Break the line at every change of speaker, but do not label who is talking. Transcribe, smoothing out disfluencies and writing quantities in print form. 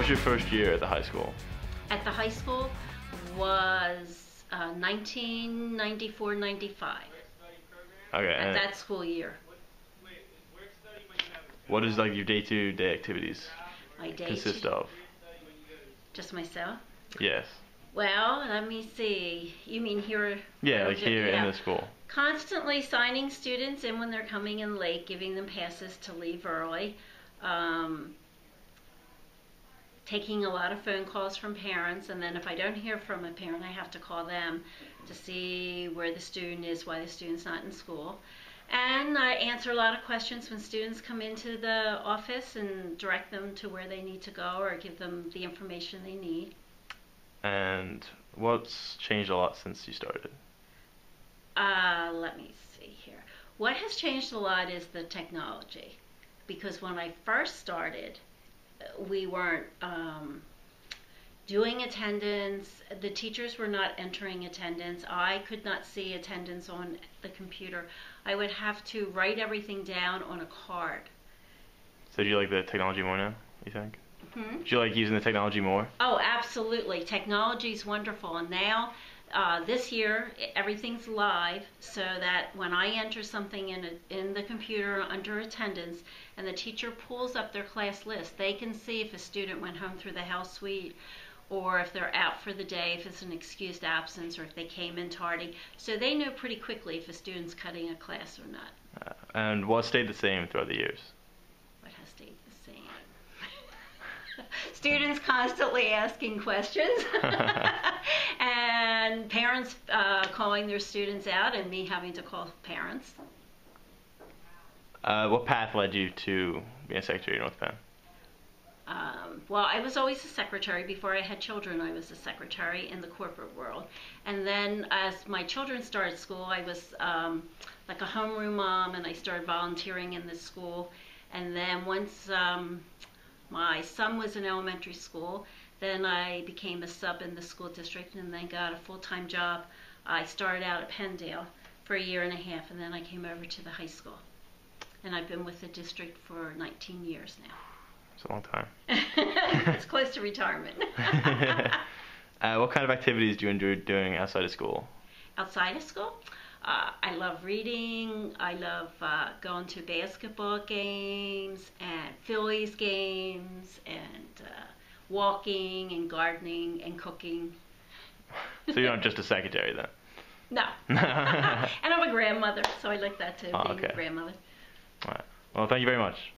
was your first year at the high school?
At the high school was 1994-95.
Okay.
At that school year.
What is like your day-to-day activities consist of?
Just myself?
Yes.
Well, let me see. You mean here?
Yeah, like here in the school.
Constantly signing students in when they're coming in late, giving them passes to leave early. Taking a lot of phone calls from parents, and then if I don't hear from a parent, I have to call them to see where the student is, why the student's not in school. And I answer a lot of questions when students come into the office and direct them to where they need to go or give them the information they need.
And what's changed a lot since you started?
Let me see here. What has changed a lot is the technology. Because when I first started, we weren't doing attendance. The teachers were not entering attendance. I could not see attendance on the computer. I would have to write everything down on a card.
So do you like the technology more now, you think?
Hmm?
Do you like using the technology more?
Oh, absolutely. Technology is wonderful. And now, this year, everything's live, so that when I enter something in the computer under attendance, and the teacher pulls up their class list, they can see if a student went home through the house suite, or if they're out for the day, if it's an excused absence, or if they came in tardy. So they know pretty quickly if a student's cutting a class or not.
And what stayed the same throughout the years?
What has stayed the same? Students constantly asking questions. And parents calling their students out, and me having to call parents.
What path led you to being a secretary at North Penn?
Well, I was always a secretary. Before I had children, I was a secretary in the corporate world. And then as my children started school, I was like a homeroom mom, and I started volunteering in this school. And then once my son was in elementary school, then I became a sub in the school district and then got a full-time job. I started out at Penndale for 1.5 years, and then I came over to the high school. And I've been with the district for 19 years now.
It's a long time.
It's close to retirement.
What kind of activities do you enjoy doing outside of school?
Outside of school? I love reading. I love going to basketball games and Phillies games and walking and gardening and cooking.
So you're not just a secretary then?
No. And I'm a grandmother, so I like that too, being
okay.
a grandmother.
All right. Well, thank you very much.